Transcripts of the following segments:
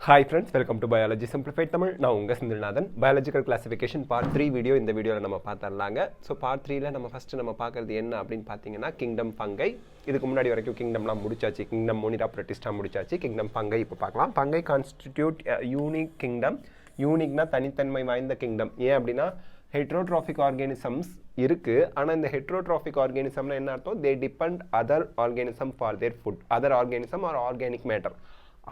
Hi friends, welcome to Biology Simplified Tamil. நான் உங்க Senthilnathan. Biological Classification Part 3 video இந்த வீடியோவில் நம்ம பார்த்துடலாங்க. ஸோ Part 3ல நம்ம ஃபஸ்ட்டு நம்ம பார்க்குறது என்ன அப்படின்னு பார்த்தீங்கன்னா கிங்டம் ஃபங்கை. இதுக்கு முன்னாடி வரைக்கும் கிங்டம்லாம் முடிச்சாச்சு. கிங்டம் மோனிரா ப்ரொட்டிஸ்டா முடிச்சாச்சு. கிங்டம் ஃபங்கை இப்போ பார்க்கலாம். Fungi constitute unique kingdom. யூனிக்னா தனித்தன்மை வாய்ந்த கிங்டம். ஏன் அப்படின்னா ஹெட்ரோட்ராஃபிக் ஆர்கானிசம்ஸ் இருக்குது. ஆனால் இந்த ஹெட்ரோட்ராஃபிக் ஆர்கானிசம்னா என்ன அர்த்தம்? They depend other organism for their food. Other organism are organic matter.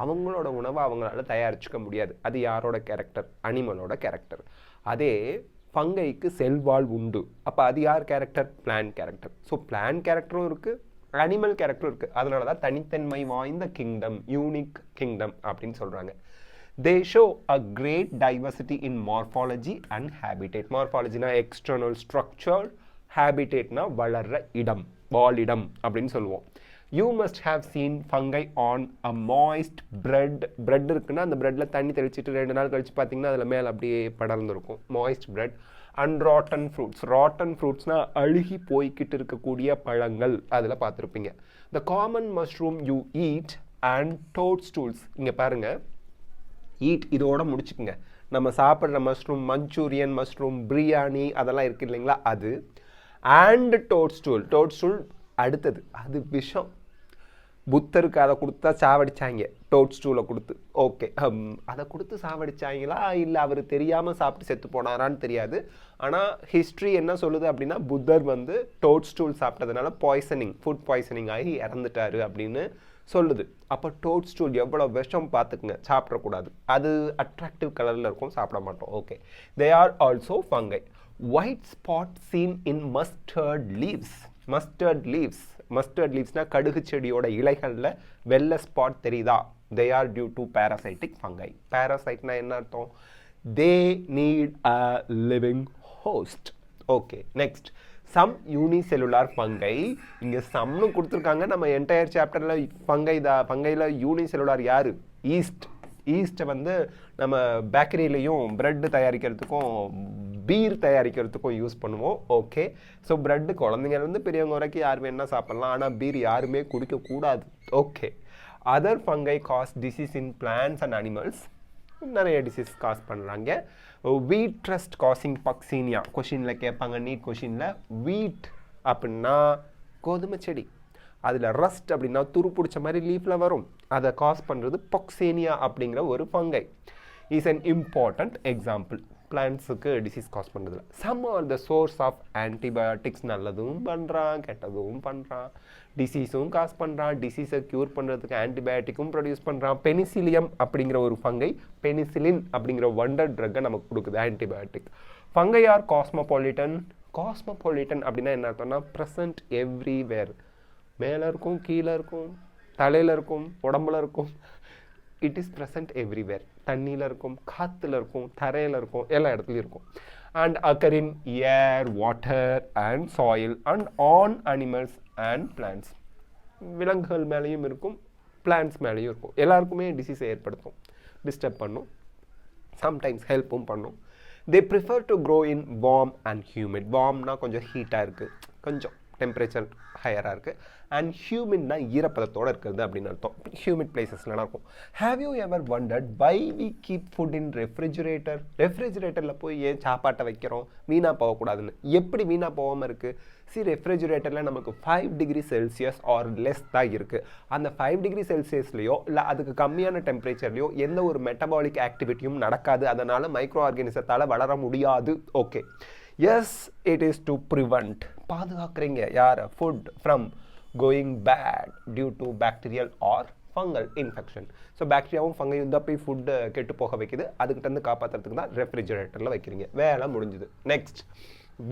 அவங்களோட உணவை அவங்களால தயாரிச்சுக்க முடியாது. அது யாரோட கேரக்டர்? அனிமலோட கேரக்டர். அதே ஃபங்கைக்கு செல்வால் உண்டு. அப்போ அது யார் character? Plant character. So plant கேரக்டரும் இருக்குது, அனிமல் கேரக்டரும் இருக்குது. அதனால தான் தனித்தன்மை வாய்ந்த கிங்டம், யூனிக் கிங்டம் அப்படின்னு சொல்கிறாங்க. They show a great diversity in morphology and habitat. Morphology-னா external structure, habitat-னா வளர்ற இடம், வாழிடம் அப்படின்னு சொல்லுவோம். You must have seen fungi on a moist bread. Bread இருக்குன்னா அந்த breadல தண்ணி தெளிச்சிட்டு 2 நாள் கழிச்சு பார்த்தீங்கன்னா அதில் மேலே அப்படியே படர்ந்துருக்கும். moist bread and rotten fruits. rotten fruitsனா அழுகி போய்கிட்டு இருக்கக்கூடிய பழங்கள் அதில் பார்த்துருப்பீங்க. The common mushroom you eat and toadstools. இங்கே பாருங்க, ஈட் இதோட முடிச்சுக்குங்க. நம்ம சாப்பிட்ற மஷ்ரூம், மஞ்சூரியன் மஷ்ரூம், பிரியாணி அதெல்லாம் இருக்குது இல்லைங்களா, அது. அண்ட் டோட்ஸ்டூல் அடுத்தது, அது விஷம். புத்தருக்கு அதை கொடுத்தா சாவடிச்சாங்க, டோட்ஸ்டூலை கொடுத்து. ஓகே, அதை கொடுத்து சாவடிச்சாங்களா இல்லை அவர் தெரியாமல் சாப்பிட்டு செத்து போனாரான்னு தெரியாது. ஆனால் ஹிஸ்ட்ரி என்ன சொல்லுது அப்படின்னா புத்தர் வந்து டோட்ஸ்டூல் சாப்பிட்டதுனால ஃபுட் பாய்சனிங் ஆகி இறந்துட்டாரு அப்படின்னு சொல்லுது. அப்போ டோட்ஸ்டூல் எவ்வளோ விஷம் பார்த்துக்குங்க, சாப்பிடக்கூடாது. அது அட்ராக்டிவ் கலரில் இருக்கும், சாப்பிட மாட்டோம். Okay, they are also fungi. White spot seen in mustard leaves. Mustard லீவ்ஸ்னா கடுகு செடியோட இலைகளில் வெள்ளை ஸ்பாட் தெரியுதா? They are due to parasitic fungi. பேராசைட்னா என்ன அர்த்தம்? They need a living host. Okay, next some unicellular fungi. இங்கே சம்னு கொடுத்துருக்காங்க. நம்ம என்டையர் சாப்டரில் ஃபங்கையில் யூனிசெல்லுலார் யார்? ஈஸ்ட்டை வந்து நம்ம பேக்கரியிலையும் ப்ரெட்டு தயாரிக்கிறதுக்கும் பீர் தயாரிக்கிறதுக்கும் யூஸ் பண்ணுவோம். ஓகே, ஸோ ப்ரெட்டு குழந்தைங்கலேருந்து பெரியவங்க வரைக்கும் யார் வேணால் சாப்பிட்லாம், ஆனால் பீர் யாருமே குடிக்கக்கூடாது. Okay, other fungi cos disease in plants and animals. நிறைய டிசீஸ் காஸ் பண்ணுறாங்க. வீட் ட்ரஸ்ட் காசிங் பக்சீனியா. கொஷினில் கேட்பாங்க, நீட் கொஷினில். வீட் அப்படின்னா கோதுமை செடி, அதில் ரஸ்ட் அப்படின்னா துரு பிடிச்ச மாதிரி லீஃபில் வரும். அதை காஸ் பண்ணுறது பக்சேனியா அப்படிங்கிற ஒரு fungi. Is an important example பிளான்ட்ஸுக்கு டிசீஸ் காஸ் பண்ணுறதுல. Some are the source of antibiotics. நல்லதும் பண்ணுறான், கெட்டதும் பண்ணுறான். டிசீஸும் காஸ் பண்ணுறான். டிசீஸை க்யூர் பண்ணுறதுக்கு ஆன்டிபயோட்டிக்கும் ப்ரொடியூஸ் பண்ணுறான். பெனிசிலியம் அப்படிங்கிற ஒரு ஃபங்கை பெனிசிலின் அப்படிங்கிற வண்டர் ட்ரக்கை நமக்கு கொடுக்குது, antibiotic. Fungi R cosmopolitan. Cosmopolitan அப்படின்னா என்ன அர்த்தம்னா ப்ரெசன்ட் எவ்ரிவேர். மேலே இருக்கும், கீழே இருக்கும், தலையில் இருக்கும், உடம்புல இருக்கும். It is present everywhere. தண்ணியில் இருக்கும், காற்றுல இருக்கும், தரையில் இருக்கும், எல்லா இடத்துலையும் இருக்கும். And occur in air, water and soil and on animals and plants. விலங்குகள் மேலேயும் இருக்கும், பிளான்ட்ஸ் மேலேயும் இருக்கும். எல்லாருக்குமே டிசீஸை ஏற்படுத்தும், டிஸ்டர்ப் பண்ணும், சம்டைம்ஸ் ஹெல்ப்பும் பண்ணும். They prefer to grow in warm and humid. வார்ம்னா கொஞ்சம் ஹீட்டாக இருக்குது, கொஞ்சம் டெம்பரேச்சர் ஹையராக இருக்குது. அண்ட் ஹியூமிட்னா ஈரப்பதத்தோடு இருக்கிறது அப்படின்னு அர்த்தம். ஹியூமிட் பிளேசஸ்லாம் இருக்கும். Have you ever wondered why we keep food in refrigerator? ரெஃப்ரிஜிரேட்டரில் போய் ஏன் சாப்பாட்டை வைக்கிறோம்? வீணாக போகக்கூடாதுன்னு. எப்படி வீணாக போகாமல் இருக்குது? ரெஃப்ரிஜிரேட்டரில் நமக்கு 5 டிகிரி செல்சியஸ் ஆர் லெஸ் தான் இருக்குது. அந்த 5 டிகிரி செல்சியஸ்லையோ இல்லை அதுக்கு கம்மியான டெம்பரேச்சர்லையோ எந்த ஒரு மெட்டபாலிக் ஆக்டிவிட்டியும் நடக்காது. அதனால் மைக்ரோ ஆர்கானிசத்தால் வளர முடியாது. Okay, yes, it is to prevent. பாதுகாக்கிறீங்க யார்? Food from going bad due to bacterial or fungal infection. So பாக்டீரியாவும் ஃபங்கையும் தான் போய் ஃபுட்டு கெட்டு போக வைக்குது. அதுக்கிட்டேருந்து காப்பாற்றுறதுக்கு தான் ரெஃப்ரிஜிரேட்டரில் வைக்கிறீங்க. வேலை முடிஞ்சுது. Next,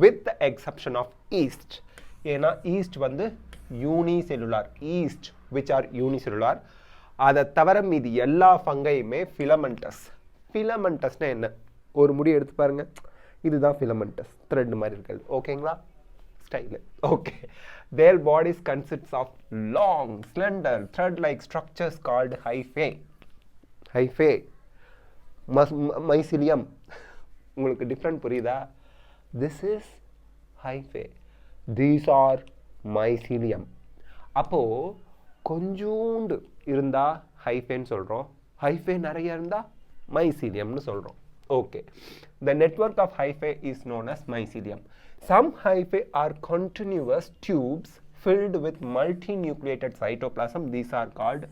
with the exception of yeast. ஏன்னா ஈஸ்ட் வந்து unicellular. Yeast which are unicellular. அதை தவிர மீதி எல்லா ஃபங்கையுமே ஃபிலமெண்டஸ். ஃபிலமெண்டஸ்னால் என்ன? ஒரு முடி எடுத்து பாருங்கள், இதுதான் ஃபிலமெண்டஸ், த்ரெட் மாதிரி இருக்கிறது. ஓகேங்களா? Style. Okay, their bodies consists of long, slender, thread-like structures called hyphae mycelium. உங்களுக்கு டிஃப்ரெண்ட் புரியுதா? This is hyphae, these are mycelium. அப்போது கொஞ்சோண்டு இருந்தால் ஹைஃபேன்னு சொல்கிறோம், hyphae நிறைய இருந்தா myceliumனு சொல்றோம். Okay. The network of hyphae is known as mycelium. Some hyphae are continuous tubes filled with multinucleated cytoplasm. These are called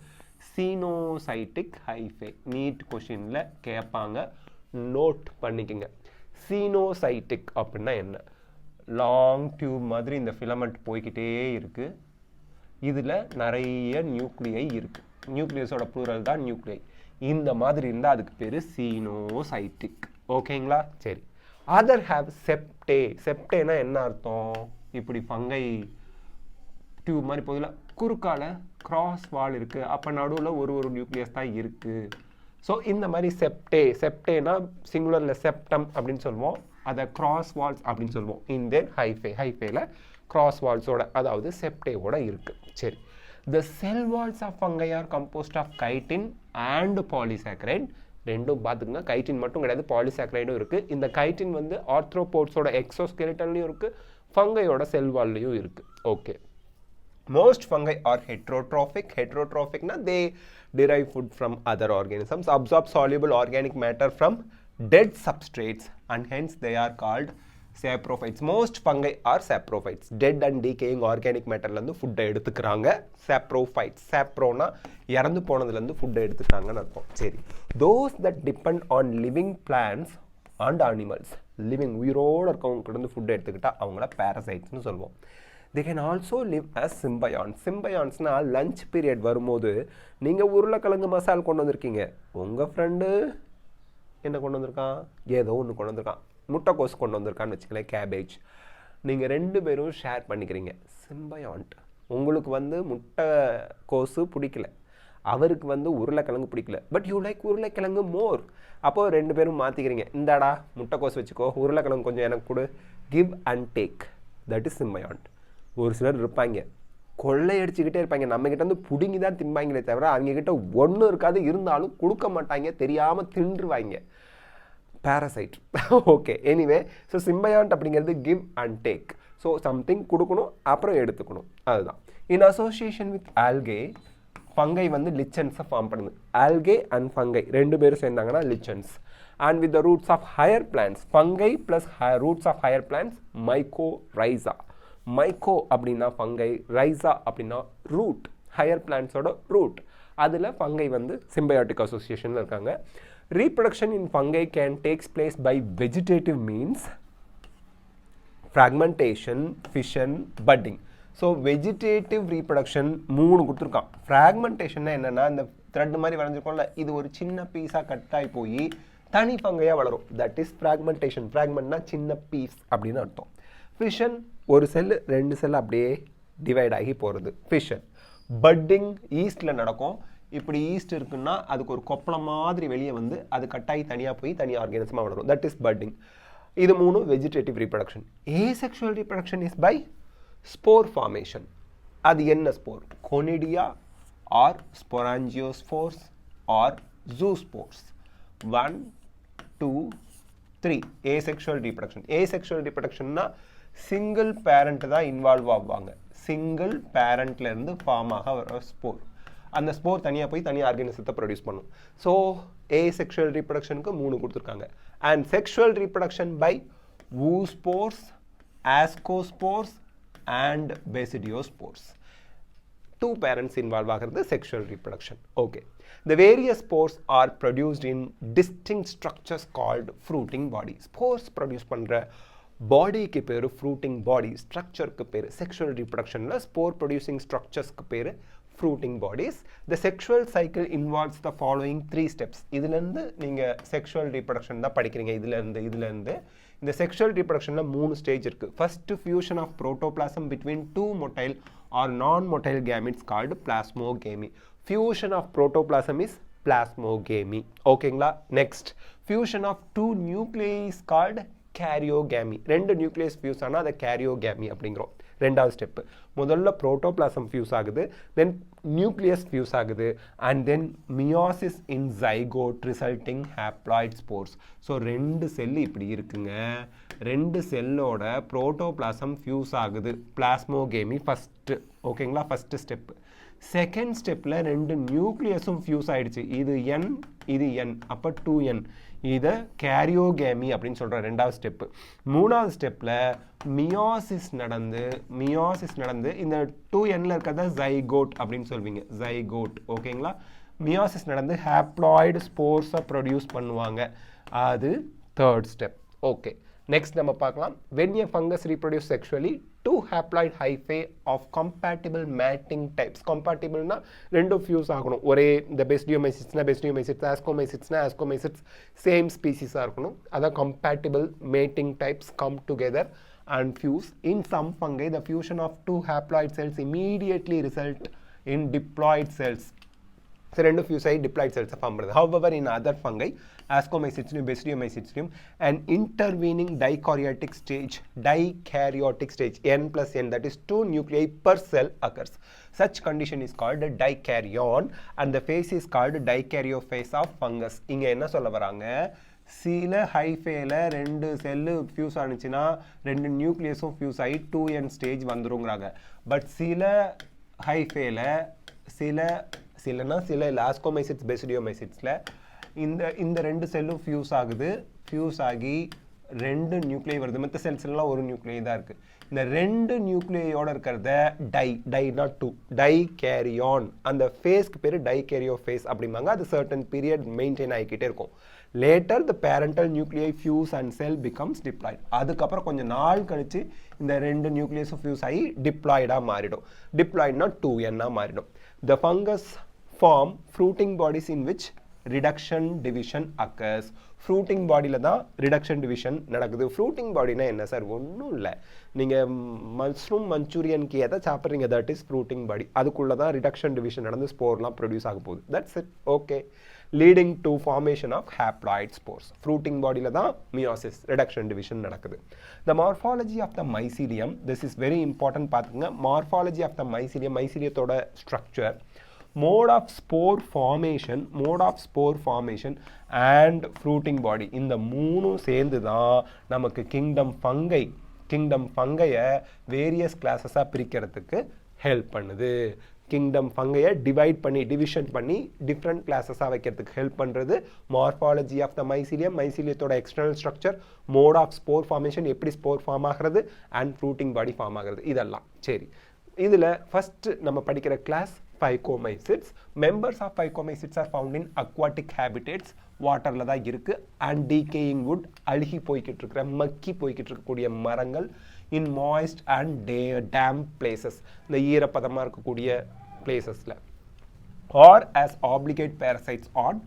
cenocytic hyphae. Neat questionல கேட்பாங்க, note பண்ணிக்கங்க. cenocytic அப்படின்னா என்ன? லாங் டியூப் மாதிரி இந்த ஃபிலமெண்ட் போய்கிட்டே இருக்கு. இதுல நிறைய நியூக்ளியை இருக்கு. நியூக்ளியஸோட ப்ளூரல் தான் நியூக்ளியை. இந்த மாதிரி இருந்தால் அதுக்கு பேர் சீனோசைட்டிக். ஓகேங்களா? சரி. Other have செப்டே. செப்டேனா என்ன அர்த்தம்? இப்படி ஃபங்கை டியூப் மாதிரி போதில் குறுக்கால கிராஸ் வால் இருக்குது, அப்போ நடுவில் ஒரு நியூக்ளியஸ் தான் இருக்குது. ஸோ இந்த மாதிரி செப்டேனா சிங்குலரில் செப்டம் அப்படின்னு சொல்லுவோம், அதை கிராஸ் வால்ஸ் அப்படின்னு சொல்லுவோம். இந்த ஹைஃபேல கிராஸ் வால்ஸோட, அதாவது செப்டேவோட இருக்குது. சரி. The cell walls of fungi are composed of chitin and polysaccharide. ரெண்டும் பார்த்துக்குங்க, கைட்டின் மட்டும் கிடையாது, பாலிசாக்கரைடும் இருக்குது. இந்த கைட்டின் வந்து ஆர்த்ரோபோட்ஸோட எக்ஸோஸ்கெலிட்டன்லையும் இருக்குது, ஃபங்கையோட செல் வால்லையும் இருக்குது. Okay. Most fungi are heterotrophic. Heterotrophic na they derive food from other organisms, absorb soluble organic matter from dead substrates, and hence they are called saprophytes. Most fungi are saprophytes. Dead and decaying organic matter ல food எடுத்துக்கறாங்க. Saprophytes. Saprona இறந்து போனதுல இருந்து food எடுத்துக்கறாங்கன்னு அர்த்தம். சரி. Those that depend on living plants and animals. Living உயிரோட இருக்கவங்க கிட்ட இருந்து food எடுத்துக்கிட்டா அவங்கள parasitesனு சொல்லுவோம். They can also live as symbionts. Symbionsனா லஞ்ச் பீரியட் வரும்போது நீங்கள் உருளைக்கிழங்கு மசால் கொண்டு வந்திருக்கீங்க, உங்கள் ஃப்ரெண்டு என்ன கொண்டு வந்திருக்கான்? ஏதோ ஒன்று கொண்டு வந்திருக்கான், முட்டைக்கோஸ் கொண்டு வந்திருக்கான்னு வச்சுக்கலேன், கேபேஜ். நீங்கள் ரெண்டு பேரும் ஷேர் பண்ணிக்கிறீங்க, சிம்பயாண்ட். உங்களுக்கு வந்து முட்டைக்கோஸு பிடிக்கல, அவருக்கு வந்து உருளைக்கிழங்கு பிடிக்கல, பட் யூ லைக் உருளைக்கிழங்கு மோர். அப்போது ரெண்டு பேரும் மாற்றிக்கிறீங்க, இந்தாடா முட்டைக்கோஸ் வச்சுக்கோ, உருளைக்கிழங்கு கொஞ்சம் எனக்கு கொடு. Give and take, that is symbiont. ஒரு சிலர் இருப்பாங்க, கொள்ளையடிச்சுக்கிட்டே இருப்பாங்க, நம்மக்கிட்ட வந்து பிடுங்கி தான் திம்பாங்களே தவிர அவங்கக்கிட்ட ஒன்றும் இருக்காது, இருந்தாலும் கொடுக்க மாட்டாங்க, தெரியாமல் தின்றுவாங்க. Parasite. Okay. Anyway, so symbiont அப்படிங்கிறது give and take. So something கொடுக்கணும், அப்புறம் எடுத்துக்கணும், அதுதான். In association with algae, fungi வந்து லிச்சன்ஸை ஃபார்ம் பண்ணுது. ஆல்கே அண்ட் ஃபங்கை ரெண்டு பேரும் சேர்ந்தாங்கன்னா lichens. And with the roots of higher plants, fungi plus roots of higher plants, mycorrhiza. Myco அப்படின்னா ஃபங்கை, ரைசா அப்படின்னா ரூட், ஹையர் பிளான்ஸோட ரூட். அதில் ஃபங்கை வந்து சிம்பயாட்டிக் அசோசியேஷனில் இருக்காங்க. Reproduction in fungi can tax place by vegetative means, fragmentation, fission, budding. So vegetative reproduction 3 கொடுத்துருக்கான். ஃப்ராக்மெண்டேஷன்னா என்னென்னா, இந்த த்ரெட் மாதிரி வளைஞ்சிருக்கோம்ல, இது ஒரு சின்ன பீஸாக கட்டாகி போய் தனி ஃபங்கையாக வளரும், தட் இஸ் ஃப்ராக்மெண்டேஷன். ஃப்ராக்மெண்ட்னா சின்ன பீஸ் அப்படின்னு அர்த்தம். ஃபிஷன், ஒரு செல் 2 செல் அப்படியே டிவைட் ஆகி போகிறது, ஃபிஷன். பட்டிங் ஈஸ்டில் நடக்கும். இப்படி ஈஸ்ட் இருக்குன்னா அதுக்கு ஒரு கொப்பளம் மாதிரி வெளியே வந்து அது கட்டாயி தனியாக போய் தனியாக ஆர்கானிசமாக வளரும், தட் இஸ் பட்டிங். இது 3 vegetative reproduction. Asexual reproduction is by spore formation. அது என்ன spore? Conidia or sporangiospores or zoospores. 1 2 3 asexual reproduction. Asexual ரீப்ரொடக்ஷன்னா சிங்கிள் பேரண்ட் தான் இன்வால்வ் ஆவாங்க. சிங்கிள் பேரண்ட்லேருந்து ஃபார்ம் ஆக வர ஸ்போர், அந்த ஸ்போர் தனியாக போய் தனியாக ஆர்கானிசத்தை ப்ரொடியூஸ் பண்ணும். ஸோ ஏசெக்ஷுவல் ரீப்ரொடக்ஷனுக்கு 3 கொடுத்துருக்காங்க. And sexual reproduction by oospores, ascospores and basidiospores. 2 parents involved ஆகிறது sexual reproduction. Okay. The various spores are produced in distinct structures called fruiting body. Spores produce பண்ணுற பாடிக்கு பேர் ஃப்ரூட்டிங் பாடி, ஸ்ட்ரக்சருக்கு பேர். Sexual ரீப்ரொடக்ஷனில் spore producing ஸ்ட்ரக்சர்ஸ்க்கு பேர் fruiting bodies. The sexual cycle involves the following 3 steps. இதுலேருந்து நீங்கள் செக்ஷுவல் ரீப்ரொடக்ஷன் தான் படிக்கிறீங்க. இதுலேருந்து இந்த செக்ஷுவல் ரீப்ரொடக்ஷனில் 3 ஸ்டேஜ் இருக்குது. First, fusion of protoplasm between 2 motile or non-motile gametes called plasmogamy. Fusion of protoplasm is plasmogamy. ஓகேங்களா? Next, fusion of 2 nuclei is called karyogamy. 2 nucleus fuse ஆனால் அதை கேரியோகேமி அப்படிங்கிறோம். 2வது ஸ்டெப்பு. முதல்ல புரோட்டோபிளாசம் ஃபியூஸ் ஆகுது, தென் nucleus fuse ஆகுது, and then meiosis in zygote resulting haploid spores. So 2 செல் இப்படி இருக்குங்க. 2 செல்லோட புரோட்டோபிளாசம் ஃபியூஸ் ஆகுது, பிளாஸ்மோகேமி ஃபஸ்ட்டு. ஓகேங்களா? First step. செகண்ட் ஸ்டெப்பில் ரெண்டு நியூக்ளியஸும் ஃபியூஸ் ஆகிடுச்சு. இது N இது N, அப்போ 2N. இதை கேரியோகேமி அப்படின்னு சொல்கிறோம் ரெண்டாவது ஸ்டெப்பு. மூணாவது ஸ்டெப்பில் மியோசிஸ் நடந்து இந்த 2Nல இருக்கிறத ஜைகோட் அப்படின்னு சொல்வீங்க, ஜைகோட். ஓகேங்களா? மியோசிஸ் நடந்து ஹேப்ளாய்டு ஸ்போர்ஸை ப்ரொடியூஸ் பண்ணுவாங்க. அது தேர்ட் ஸ்டெப். ஓகே, நெக்ஸ்ட் நம்ம பார்க்கலாம். when a fungus reproduce sexually, two haploid hyphae of compatible mating types. compatible னா ரெண்டும் ஃபியூஸ் ஆகணும். ஒரே இந்த பெஸ்டியோமைசிட்ஸ்னா பெஸ்டியோமைசிட்ஸ், ஆஸ்கோமைசிட்ஸ்னா ஆஸ்கோமைசிட்ஸ், சேம் ஸ்பீசிஸாக இருக்கணும். அதான் compatible mating types come together and fuse. In some fungi, the fusion of two haploid cells immediately result in diploid cells. So ரெண்டு fuse ஆகி diploid cells form பண்ணுது. However, in other fungi, ascomycetium, basidiomycetium, an intervening dikaryotic stage, N plus N, that is 2 nuclei per cell occurs. Such condition is called a dikaryon, and the phase is called dikaryophase of fungus. இங்க என்ன சொல்ல வராங்க? சில ஹைஃபேல ரெண்டு cell fuse ஆனிச்சுன்னா ரெண்டு நியூக்ளியஸும் fuse ஆகி 2N stage வந்துருங்கிறாங்க. But சில ஹைஃபேல சில ஆஸ்கோமைசிட்ஸ், பெசிடியோமைசிட்ஸில் இந்த ரெண்டு செல்லும் ஃபியூஸ் ஆகி ரெண்டு நியூக்ளியை வருது. மற்ற செல்ஸ்லாம் ஒரு நியூக்ளியை தான் இருக்குது. இந்த ரெண்டு நியூக்ளியோட இருக்கிறத டைனா 2 டைகேரியான், அந்த ஃபேஸ்க்கு பேர் டைகேரியோஃபேஸ் அப்படிம்பாங்க. அது சர்டன் பீரியட் மெயின்டைன் ஆகிக்கிட்டே இருக்கும். Later the parental nuclei fuse and cell becomes diploid. அதுக்கப்புறம் கொஞ்சம் நாள் கழிச்சு இந்த ரெண்டு நியூக்ளியஸும் ஃபியூஸ் ஆகி டிப்ளாய்டாக மாறிடும். டிப்ளாய்ட்னா 2N மாறிடும். The fungus form fruiting bodies in which reduction division occurs. Fruiting பாடியில் தான் ரிடக்ஷன் டிவிஷன் நடக்குது. ஃப்ரூட்டிங் பாடினா என்ன சார்? ஒன்றும் இல்லை, நீங்கள் மஷ்ரூம் மஞ்சூரியனுக்கு எதை சாப்பிட்றீங்க, தட் இஸ் ஃப்ரூட்டிங் பாடி. அதுக்குள்ளே தான் ரிடக்ஷன் டிவிஷன் நடந்து ஸ்போர்லாம் ப்ரொடியூஸ் ஆக போகுது. That's it. Okay, leading to formation of haploid spores. Fruiting பாடியில் தான் மியோசிஸ், ரிடக்ஷன் டிவிஷன் நடக்குது. The morphology of the mycelium, this is very important. பார்த்துங்க, மார்ஃபாலஜி ஆஃப் த மைசீலியம், மைசீலியத்தோட structure, mode of spore formation and fruiting body, இந்த மூணும் சேர்ந்து தான் நமக்கு கிங்டம் ஃபங்கையை வேரியஸ் கிளாஸஸாக பிரிக்கிறதுக்கு ஹெல்ப் பண்ணுது. கிங்டம் ஃபங்கையை டிவிஷன் பண்ணி டிஃப்ரெண்ட் கிளாஸஸாக வைக்கிறதுக்கு ஹெல்ப் பண்ணுறது மார்ஃபாலஜி ஆஃப் த மைசீலியம். மைசீலியத்தோட external structure, mode of spore formation, எப்படி ஸ்போர் ஃபார்ம் ஆகிறது, அண்ட் ஃப்ரூட்டிங் பாடி ஃபார்ம் ஆகிறது, இதெல்லாம். சரி, இதில் ஃபஸ்ட்டு நம்ம படிக்கிற class Phycomycetes. Members of Phycomycetes are found in aquatic habitats. வாட்டரில் தான் இருக்குது. அண்ட் டீகேயிங் வுட், அழுகி போய்கிட்டு இருக்கிற, மக்கி போய்கிட்டு இருக்கக்கூடிய மரங்கள். In moist and damp places, இந்த ஈரப்பதமாக இருக்கக்கூடிய பிளேசஸில். Or as obligate parasites on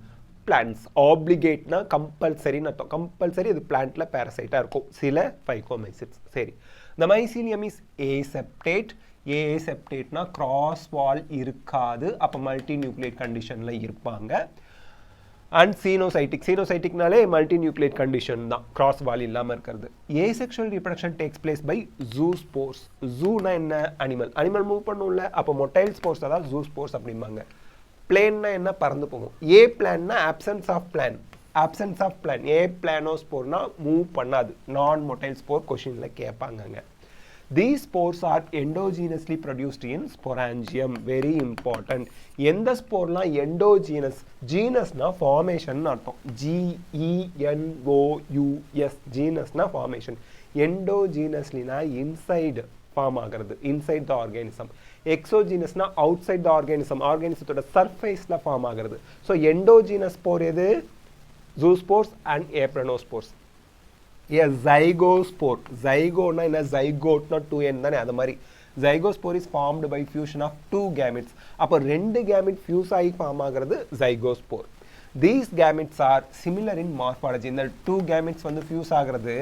plants. ஆப்ளிகேட்னா கம்பல்சரின்னு அர்த்தம். கம்பல்சரி இது பிளான்ட்டில் பேரசைட்டாக இருக்கும் சில Phycomycetes. சரி, the mycelium is aseptate. ஏசெப்டேட்னா கிராஸ் வால் இருக்காது, அப்போ மல்டி நியூக்ளியேட் கண்டிஷனில் இருப்பாங்க. அண்ட் சீனோசைட்டிக்னாலே மல்டி நியூக்ளியேட் கண்டிஷன் தான், கிராஸ் வால் இல்லாமல் இருக்கிறது. Asexual reproduction takes place by zoospores. ஜூனா என்ன? அனிமல் மூவ் பண்ணும்ல, அப்போ மொட்டைல் ஸ்போர்ஸ் தான் ஜூ ஸ்போர்ஸ் அப்படிம்பாங்க. பிளேன்னா என்ன? பறந்து போகும். ஏ பிளான்னா ஆப்சன்ஸ் ஆஃப் பிளான். ஏ பிளானோஸ்போர்னா மூவ் பண்ணாது. நான் மொட்டைல் ஸ்போர் கொஷினில் கேட்பாங்கங்க. These spores are endogenously produced in sporangium. Very important. எந்த ஸ்போர்லாம் எண்டோஜீனஸ்? ஜீனஸ்னா ஃபார்மேஷன் அர்த்தம். GENOUS, ஜீனஸ்னா ஃபார்மேஷன். எண்டோஜீனஸ்லினா இன்சைடு ஃபார்ம் ஆகிறது, இன்சைட் த ஆர்கானிசம். எக்ஸோஜீனஸ்னா அவுட் சைட் த ஆர்கானிசம், ஆர்கானிசத்தோட சர்ஃபேஸில் ஃபார்ம் ஆகிறது. ஸோ எண்டோஜீனஸ் ஸ்போர் எது? Zoospores and aplanospores. ஜைகோஸ்போர். ஜைகோனா என்ன? ஜைகோட்னா 2N தானே, அது மாதிரி. Zygospore is formed by fusion of 2 gametes. அப்போ 2 கேமிட் ஃபியூஸ் ஆகி ஃபார்ம் ஆகிறது zygospore. These gametes are similar in morphology. இந்த 2 கேமிட்ஸ் வந்து ஃபியூஸ் ஆகிறது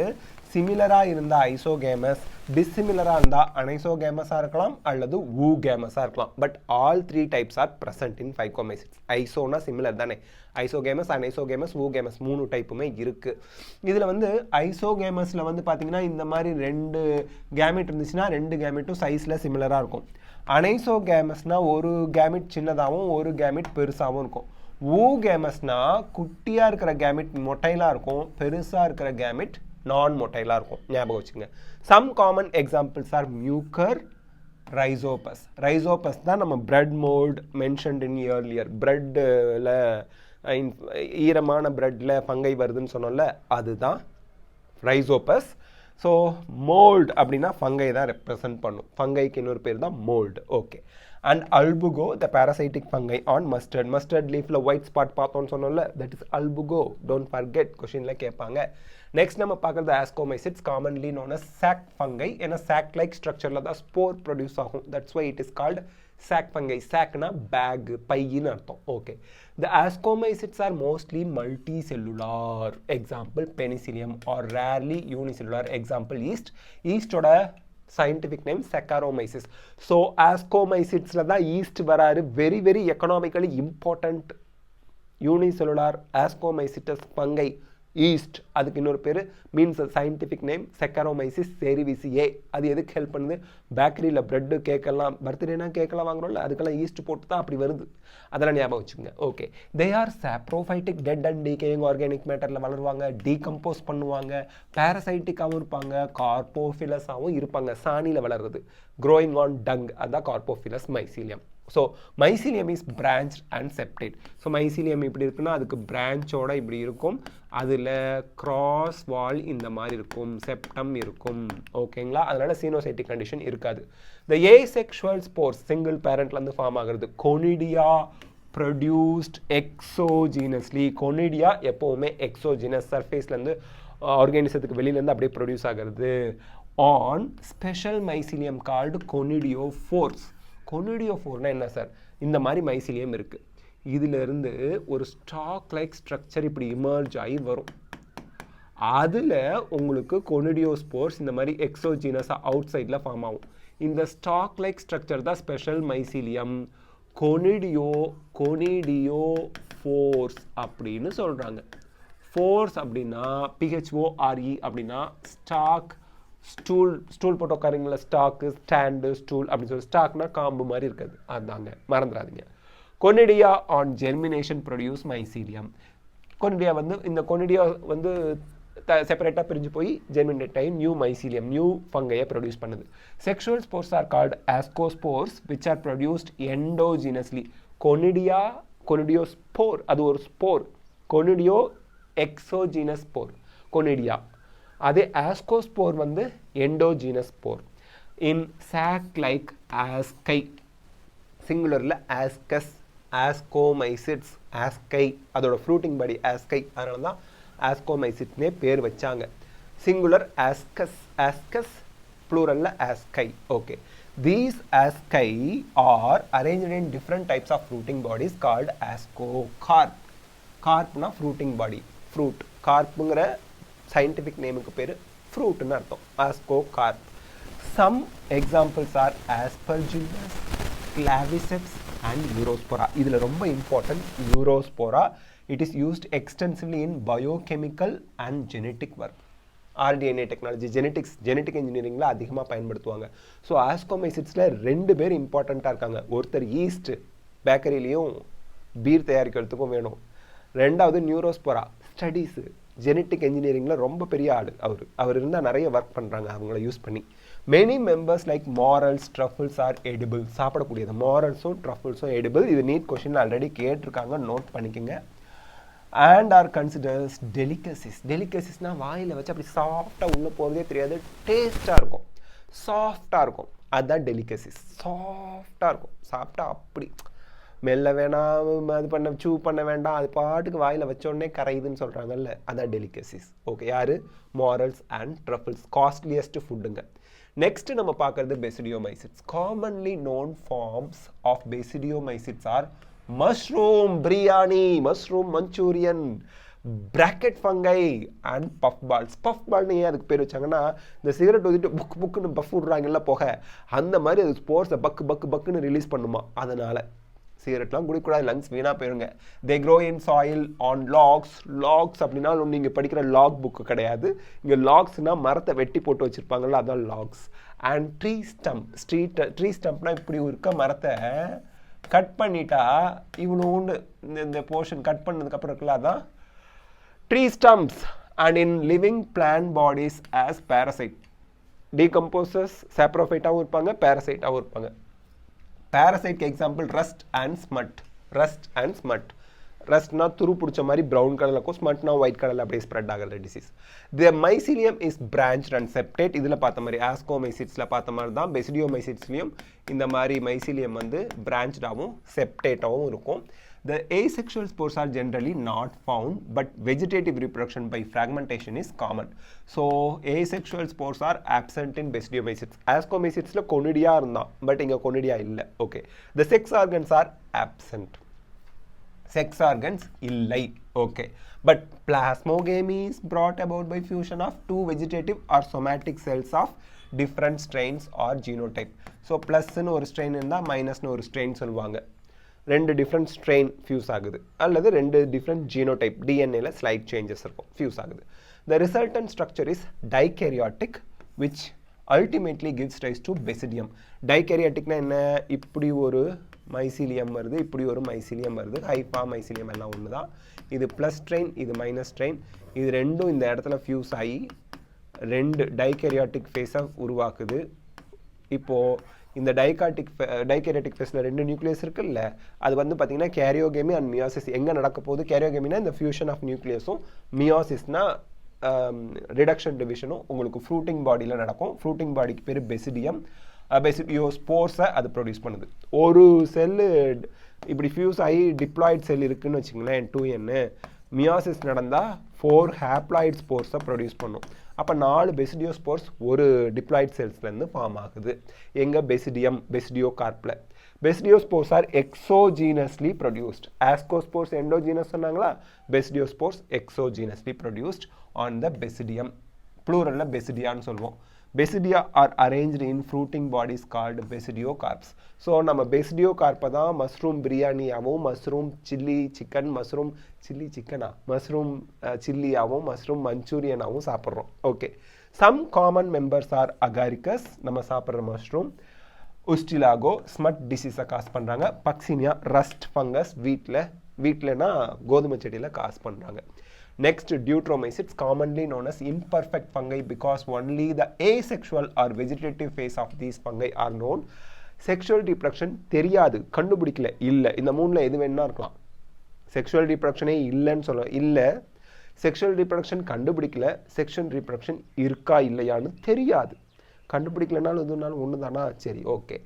சிமிலராக இருந்தால் ஐசோகேமஸ், டிஸ்சிமிலராக இருந்தால் அனைசோகேமஸாக இருக்கலாம் அல்லது ஊகேமஸாக இருக்கலாம். But all 3 types are present in Phycomycetes. ஐசோனா சிமிலர் தானே, ஐசோகேமஸ், அனைசோகேமஸ், ஊகேமஸ் 3 டைப்புமே இருக்குது. இதில் வந்து ஐசோகேமஸில் வந்து பார்த்தீங்கன்னா இந்த மாதிரி 2 கேமிட் இருந்துச்சுன்னா 2 கேமிட்டும் சைஸில் சிமிலராக இருக்கும். அனைசோகேமஸ்னால் ஒரு கேமிட் சின்னதாகவும் ஒரு கேமிட் பெருசாகவும் இருக்கும். ஊகேமஸ்னா குட்டியாக இருக்கிற கேமிட் மொட்டைலாக இருக்கும், பெருசாக இருக்கிற கேமிட் நான் மொட்டைலாக இருக்கும். ஞாபகம் வச்சுங்க. Some common examples are mucor, rhizopus தான் நம்ம bread mould mentioned in earlier. பிரெட்டில் ஈரமான பிரெட்டில் ஃபங்கை வருதுன்னு சொன்னோம்ல, அதுதான் ரைசோபஸ். ஸோ மோல்ட் அப்படின்னா ஃபங்கை தான் ரெப்ரசன்ட் பண்ணும். ஃபங்கைக்கு இன்னொரு பேர் தான் mould. Okay. And albugo the parasitic fungi on mustard. Mustard லீஃபில் ஒயிட் ஸ்பாட் பார்த்தோன்னு சொன்னோம்ல, that is albugo. Don't forget, கொஷினில் கேட்பாங்க. நெக்ஸ்ட் நம்ம பார்க்குறது ascomycetes, commonly known as sac fungi. ஏன்னா சாக் லைக் ஸ்ட்ரக்சரில் தான் ஸ்போர் ப்ரொடியூஸ் ஆகும். That's why it is called sac fungi. Sacனா பேக், பையின்னு அர்த்தம். Okay. The ascomycetes are mostly multicellular. Example penicillium, or rarely unicellular. Example yeast. Yeastோட scientific name Saccharomyces. So ascomycetesல தான் yeast வராரு. Very very economically important unicellular ascomycetes fungi. Yeast, அதுக்கு இன்னொரு பேர் means scientific name saccharomyces cerevisiae. அது எதுக்கு help பண்ணுது? பேக்கரியில் bread கேக்கெல்லாம், பர்த்டேனா கேக்கெல்லாம் வாங்குறோம்ல, அதுக்கெல்லாம் ஈஸ்ட் போட்டு தான் அப்படி வருது. அதெல்லாம் ஞாபகம் வச்சுக்கோங்க. Okay. They are saprophytic, dead and decaying organic மேட்டரில் வளருவாங்க, டீகம்போஸ் பண்ணுவாங்க, பேரசைட்டிக்காகவும் இருப்பாங்க, கார்போஃபிலஸாகவும் இருப்பாங்க. சாணியில் வளருது, க்ரோயிங் ஆன் டங், அதுதான் coprophilous mycelium. So mycelium is branch and septate. So mycelium இப்படி இருக்குன்னா அதுக்கு பிரான்ச்சோட இப்படி இருக்கும், அதில் கிராஸ் வால் இந்த மாதிரி இருக்கும், செப்டம் இருக்கும். ஓகேங்களா? அதனால சீனோசைட்டிக் கண்டிஷன் இருக்காது. த ஏசெக்ஷுவல் ஸ்போர்ஸ் சிங்கிள் பேரண்ட்லேருந்து ஃபார்ம் ஆகிறது. Conidia produced exogenously. கொனிடியா எப்போவுமே எக்ஸோஜீனஸ், சர்ஃபேஸ்லேருந்து ஆர்கானிசத்துக்கு வெளியிலேருந்து அப்படியே ப்ரொடியூஸ் ஆகிறது. On special mycelium called conidiophores. கொனிடியோஃபோர்னா என்ன சார்? இந்த மாதிரி மைசீலியம் இருக்குது, இதிலிருந்து ஒரு ஸ்டாக் லைக் ஸ்ட்ரக்சர் இப்படி இமர்ஜ் ஆகி வரும். அதில் உங்களுக்கு கொனிடியோஸ்போர்ஸ் இந்த மாதிரி எக்ஸோஜீனஸாக அவுட் சைடில் ஃபார்ம் ஆகும். இந்த ஸ்டாக் லைக் ஸ்ட்ரக்சர் தான் ஸ்பெஷல் மைசீலியம். கொனிடியோஃபோர்ஸ் அப்படின்னு சொல்கிறாங்க. ஃபோர்ஸ் அப்படின்னா PHORE அப்படின்னா ஸ்டாக், ஸ்டூல் போட்டு உட்காருங்களா, ஸ்டாக்கு, ஸ்டாண்டு, ஸ்டூல் அப்படின்னு சொல்லி. ஸ்டாக்னா காம்பு மாதிரி இருக்காது, அதுதாங்க, மறந்துடாதீங்க. Conidia on germination produce mycelium. Conidia வந்து இந்த கொனிடியா வந்து செப்பரேட்டாக பிரிஞ்சு போய் ஜெர்மினேட் ஆகி நியூ மைசீலியம், நியூ ஃபங்கையை ப்ரொடியூஸ் பண்ணுது. Sexual spores are called ascospores which are produced endogenously. Conidiospore அது ஒரு spore. Conidio exogenous spore conidia. அதே ஆஸ்கோஸ்போர் வந்து endogenous spore. In sac like asci, சிங்குலரில் ஆஸ்கஸ், ஆஸ்கோமைசிட்ஸ், ஆஸ்கை, அதோட ஃப்ரூட்டிங் பாடி ஆஸ்கை, அதனால தான் ஆஸ்கோமைசிட்ஸ்னே பேர் வச்சாங்க. சிங்குலர் ஆஸ்கஸ், ஆஸ்கஸ், ப்ளூரலில் asci. Okay. These asci are arranged in different types of fruiting bodies called ascocarp. கார்ப்னா ஃப்ரூட்டிங் பாடி, ஃப்ரூட். கார்ப்புங்கிற சயின்டிஃபிக் நேமுக்கு பேர் ஃப்ரூட்னு அர்த்தம், ascocarp. Some examples are aspergillus, claviceps and neurospora. இதில் ரொம்ப important neurospora. It is used extensively in biochemical and genetic work. RDNA technology, genetic இன்ஜினியரிங்கில் அதிகமாக பயன்படுத்துவாங்க. ஸோ ஆஸ்கோமைசிட்ஸில் 2 பேர் இம்பார்ட்டண்ட்டாக இருக்காங்க. ஒருத்தர் ஈஸ்ட், பேக்கரிலையும் பீர் தயாரிக்கிறதுக்கும் வேணும். 2வது நியூரோஸ்போரா, ஸ்டடீஸு, ஜெனட்டிக் இன்ஜினியரிங்கில் ரொம்ப பெரிய ஆள் அவர் இருந்தால் நிறைய ஒர்க் பண்ணுறாங்க அவங்கள யூஸ் பண்ணி. Many members like morels, truffles are edible. சாப்பிடக்கூடியது மாரல்ஸும் ட்ரஃபிள்ஸும் எடிபிள். இது நீட் கொஸ்டின் ஆல்ரெடி கேட்டிருக்காங்க, நோட் பண்ணிக்கோங்க. And are considers delicacies. டெலிகசிஸ்னால் வாயில் வச்சு அப்படி சாஃப்டாக உள்ளே போகிறதே தெரியாது, டேஸ்ட்டாக இருக்கும், சாஃப்டாக இருக்கும், அதுதான் டெலிகசிஸ். சாஃப்டாக இருக்கும், சாப்பிட்டா அப்படி மெல்ல வேணாம், அது பண்ண சூ பண்ண வேண்டாம், அது பாட்டுக்கு வாயில் வச்சோடனே கரையுதுன்னு சொல்கிறாங்கல்ல, அதான் டெலிகசிஸ். ஓகே. யார்? மாரல்ஸ் அண்ட் ட்ரஃபிள்ஸ், காஸ்ட்லியஸ்ட் ஃபுட்டுங்க. நெக்ஸ்ட் நம்ம பார்க்குறது basidiomycetes. Commonly known forms of basidiomycetes are mushroom biryani, mushroom Manchurian, bracket fungi and puff balls. Puff பால்னு ஏன் அதுக்கு பேர் வச்சாங்கன்னா, இந்த சிகரெட் ஊதிட்டு புக்குன்னு பஃப் விட்றாங்கல்ல போக, அந்த மாதிரி அது ஸ்போர்ட்ஸை பக்குன்னு ரிலீஸ் பண்ணுமா, அதனால் சிகரெட்லாம் குடிக்கூடாது, லங்ஸ் வீணாக போயிருங்க. They grow in soil on logs. Logs அப்படின்னா நீங்கள் படிக்கிற லாக் புக்கு கிடையாது, இங்கே லாக்ஸ்னால் மரத்தை வெட்டி போட்டு வச்சுருப்பாங்கல்ல, அதான் logs. And tree stump. Tree ஸ்டம்ப்னால் இப்படி இருக்க மரத்தை கட் பண்ணிட்டா இவ்வளோண்டு இந்த போர்ஷன் கட் பண்ணதுக்கப்புறம் இருக்குல்ல, அதான் tree stumps. And in living plant bodies as parasite. Decomposers சாப்ரோஃபைட்டாகவும் இருப்பாங்க, பேரசைட்டாகவும் இருப்பாங்க. பேரசைட்க்கு example rust and smut. Rust and smut. ரஸ்ட்னா துரு பிடிச்ச மாதிரி ப்ரௌன் கலரில் இருக்கும், ஸ்மட்னா ஒயிட் கலரில் அப்படியே ஸ்ப்ரெட் ஆகிற disease. The mycelium is branched and septate. இதில் பார்த்த மாதிரி ஆஸ்கோமைசிட்ஸில் பார்த்த மாதிரி தான் பெசிடியோமைசிட்ஸ்லையும் இந்த மாதிரி மைசிலியம் வந்து பிரான்ச்டாகவும் செப்டேட்டாகவும் இருக்கும். The asexual spores are generally not found, but vegetative reproduction by fragmentation is common. So, asexual spores are absent in basidiomycetes. Ascomycetes la conidia irundha, but inga conidia illa. Okay. The sex organs are absent. Sex organs illai. Okay. But plasmogamy is brought about by fusion of two vegetative or somatic cells of different strains or genotype. So, plus nu or strain irundha, minus nu or strain solvaanga. ரெண்டு different strain fuse ஆகுது அல்லது ரெண்டு different genotype டிஎன்ஏல slight changes இருக்கும், fuse ஆகுது. The resultant structure is dikaryotic which ultimately gives rise to basidium. டைகேரியாட்டிக்னா என்ன? இப்படி ஒரு மைசிலியம் வருது, இப்படி ஒரு மைசிலியம் வருது, ஹைஃபா மைசிலியம் எல்லாம் ஒன்று தான். இது ப்ளஸ் ஸ்ட்ரெயின், இது மைனஸ் ஸ்ட்ரெயின். இது ரெண்டும் இந்த இடத்துல ஃபியூஸ் ஆகி ரெண்டு டைகேரியாட்டிக் ஃபேஸை உருவாக்குது. இப்போது இந்த டைகேரியாட்டிக் ஃபேஸில் ரெண்டு நியூக்ளியஸ் இருக்குல்ல, அது வந்து பார்த்தீங்கன்னா கேரியோகேமி அண்ட் மியாசிஸ் எங்கே நடக்க போகுது? கேரியோகேமினா இந்த ஃபியூஷன் ஆஃப் நியூக்ளியஸும், மியாசிஸ்னா ரிடக்ஷன் டிவிஷனும் உங்களுக்கு ஃப்ரூட்டிங் பாடியில் நடக்கும். ஃப்ரூட்டிங் பாடிக்கு பேர் பெசிடியம். பெசிடியோ ஸ்போர்ஸை அது ப்ரொடியூஸ் பண்ணுது. ஒரு செல்லு இப்படி ஃபியூஸ் ஆகி டிப்ளாய்ட் செல் இருக்குன்னு வச்சுங்களேன், 2n. மியாசிஸ் நடந்தால் 4 ஹேப்ளாய்ட் ஸ்போர்ஸை ப்ரொடியூஸ் பண்ணும். அப்போ 4 பெசிடியோ ஸ்போர்ஸ் ஒரு டிப்ளாய்ட் செல்ஸ்லேருந்து ஃபார்ம் ஆகுது. எங்கள் பெசிடியோ கார்ப்பில். Basidiospores are exogenously produced. Ascospores endogenous சொன்னாங்களா, basidiospores exogenously produced on the basidium. ப்ளூரலில் பெசிடியான்னு சொல்லுவோம். Basidia are arranged in fruiting bodies called basidiocarps. ஸோ நம்ம பெசிடியோ கார்ப்பை தான் மஷ்ரூம் பிரியாணியாகவும், மஷ்ரூம் சில்லி சிக்கன், மஷ்ரூம் சில்லியாகவும், மஷ்ரூம் மஞ்சூரியனாகவும் சாப்பிட்றோம். Okay. Some common members are agaricus, நம்ம சாப்பிட்ற மஷ்ரூம். உஸ்டிலாகோ ஸ்மட் டிசீஸை காஸ் பண்ணுறாங்க. பக்சினியா ரஸ்ட் ஃபங்கஸ் வீட்டிலனா கோதுமை செடியில் காஸ் பண்ணுறாங்க. Next, deuteromycetes, commonly known as imperfect fungi because only the asexual or vegetative phase of these fungi are known. Sexual reproduction தெரியாது, கண்டுபிடிக்கல, இல்லை. இந்த மூணில் எது வேணா இருக்கலாம். செக்ஷுவல் ரீப்ரடக்ஷனே இல்லைன்னு சொல்ல, இல்லை. செக்ஷுவல் ரீப்ரடக்ஷன் கண்டுபிடிக்கல, செக்ஷுவல் ரீப்ரடக்ஷன் இருக்கா இல்லையான்னு தெரியாது. கண்டுபிடிக்கலனாலும் எதுனாலும் ஒன்று தானா? சரி, okay.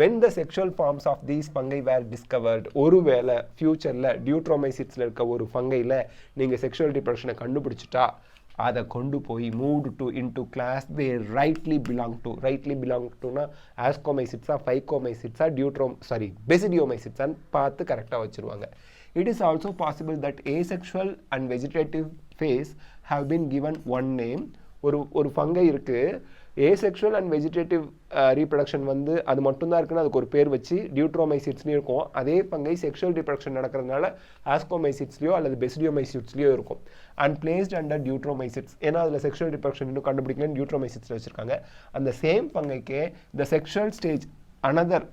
when the sexual forms of these fungi were discovered, ஒருவேளை ஃபியூச்சரில் டியூட்ரோமைசிட்ஸில் இருக்க ஒரு ஃபங்கையில் நீங்கள் செக்ஷுவல் ரீப்ரடக்ஷனை கண்டுபிடிச்சிட்டா அதை கொண்டு போய் moved to into class they rightly belong டுனா ஆஸ்கோமைசிட்ஸா, ஃபைகோமைசிட்ஸா, பெசிடியோமைசிட்ஸான்னு பார்த்து கரெக்டாக வச்சுருவாங்க. It is also possible that asexual and vegetative phase have been given one name. ஒரு ஃபங்கை இருக்குது, ஏசெக்ஷுவல் அண்ட் வெஜிடேட்டிவ் ரீப்ரடக்ஷன் வந்து அது மட்டும்தான் இருக்குன்னு அதுக்கு ஒரு பேர் வச்சு டியூட்ரோமைசிட்ஸ்லையும் இருக்கும். அதே ஃபங்கை செக்ஷுவல் ரீப்ரடக்ஷன் நடக்கிறதுனால ஆஸ்கோமைசிட்ஸ்லையோ அல்லது பெசிடியோமைசிட்ஸ்லையோ இருக்கும். அண்ட் பிளேஸ்ட் அண்டர் டியூட்ரோமைசிட்ஸ், ஏன்னா அதில் செக்ஷுவல் ரீப்ரடக்ஷன் இன்னும் கண்டுபிடிக்கலன்னு டியூட்ரோமைசிட்ஸில் வச்சுருக்காங்க. அந்த சேம் ஃபங்கைக்கே the sexual stage another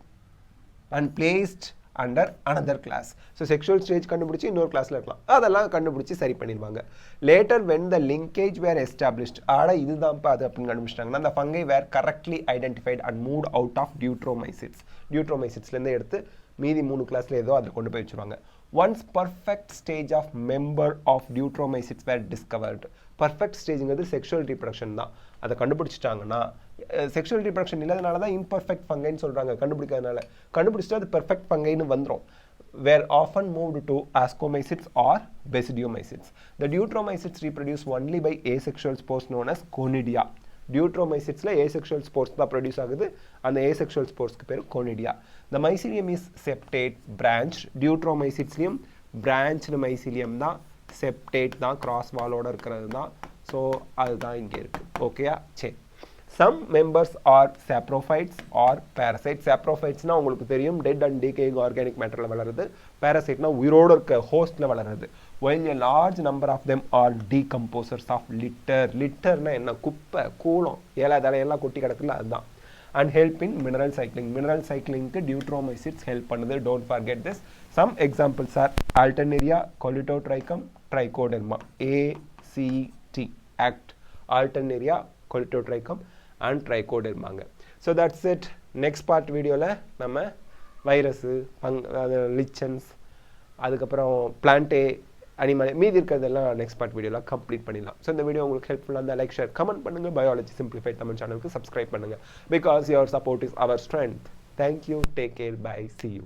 and placed under another class. So sexual stage கண்டுபிடிச்சி இன்னொரு கிளாஸில் இருக்கலாம், அதெல்லாம் கண்டுபிடிச்சி சரி பண்ணிடுவாங்க. Later when the linkage were established, இதுதான்ப்பா அது அப்படின்னு கண்டுபிடிச்சிட்டாங்கன்னா அந்த fungi were correctly identified and move out of டியூட்ரோமைசிட்ஸ்லேருந்து எடுத்து மீதி 3 கிளாஸில் ஏதோ அதில் கொண்டு போய் வச்சுருவாங்க. Once perfect stage of member of deuteromycetes were discovered. Perfect ஸ்டேஜுங்கிறது செக்ஷுவல் ரீப்ரடக்ஷன் தான். அதை கண்டுபிடிச்சிட்டாங்கன்னா செக்ஷுவல் ரீப்ரடக்ஷன் இல்லாதனால தான் இம்பர்ஃபெக்ட் ஃபங்கைன்னு சொல்கிறாங்க. கண்டுபிடிச்சிட்டு அது பெர்ஃபெக்ட் ஃபங்கைன்னு வந்துடும். were often moved to ascomycetes or basidiomycetes. The deuteromycetes reproduce only by asexual spores known as conidia. Deuteromycetes la asexual spores da produce ஆகுது. அந்த asexual spores க்கு பேரு conidia. The mycelium is septate branched. Deuteromycetesலயும் branched mycelium தான், septate தான், cross wall ஓட இருக்கிறது தான். So அதுதான் இங்கே இருக்கு. ஓகேயா? சரி. Some members are saprophytes or parasites. Saprophytes na உங்களுக்கு தெரியும் dead and decaying organic matterல வளருது. Parasite na உயிரோட இருக்க hostல வளருது. While a large number of them are decomposers of litter. Litter na என்ன? குப்பை, கூளம், ஏலா தலை எல்லாம் கொட்டி கிடக்குல அதுதான். And help in mineral cycling. Mineral cycling க்கு deuteromycetes help பண்ணுது. Don't forget this. Some examples are Alternaria, Colletotrichum, Trichoderma. ACT. Alternaria, Colletotrichum and ட்ரைகோடெர்மாங்க. So that's it. Next part வீடியோவில் நம்ம வைரஸு லிச்சன்ஸ் அதுக்கப்புறம் பிளான்டே அனிமல் மீதி இருக்கிறதெல்லாம் next part வீடியோவில் complete பண்ணிடலாம். ஸோ இந்த வீடியோ உங்களுக்கு ஹெல்ப்ஃபுல்லாக இருந்தால் லைக் ஷேர் கமெண்ட் பண்ணுங்கள். பயாலஜி சிம்பிளிஃபைட் தமிழ் சேனலுக்கு சப்ஸ்கிரைப் பண்ணுங்கள். Because your support is our strength. Thank you. Take care. Bye. See you.